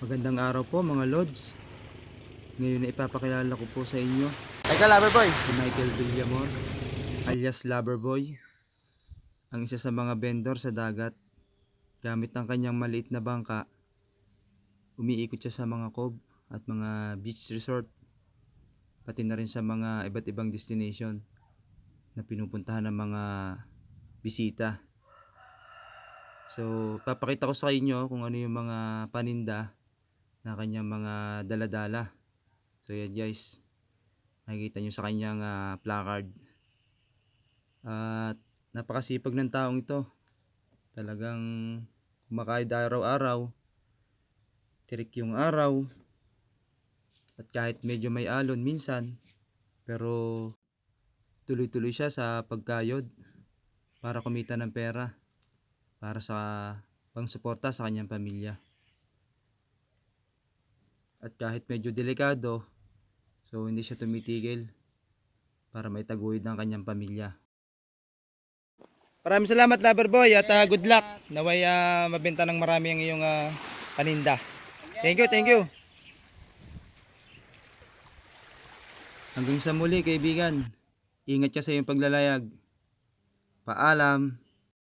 Magandang araw po mga Lods. Ngayon na ipapakilala ko po sa inyo si Michael Villamor alias Loverboy, ang isa sa mga vendor sa dagat. Gamit ng kanyang maliit na bangka, umiikot siya sa mga cove at mga beach resort, pati na rin sa mga iba't ibang destination na pinupuntahan ng mga bisita. So, papakita ko sa inyo kung ano yung mga paninda na kanyang mga daladala. So, yan guys. Nakikita nyo sa kanyang placard. At napakasipag ng taong ito. Talagang kumakain araw-araw. Tirik yung araw. At kahit medyo may alon minsan, pero tuloy-tuloy siya sa pagkayod para kumita ng pera para sa pangsuporta sa kanyang pamilya. At kahit medyo delikado, so hindi siya tumitigil para maitaguyod ng kanyang pamilya. Maraming salamat Loverboy at good luck. Naway mabenta ng marami ang iyong paninda. Thank you, thank you. Hanggang sa muli kaibigan. Ingat ka sa iyong paglalayag. Paalam.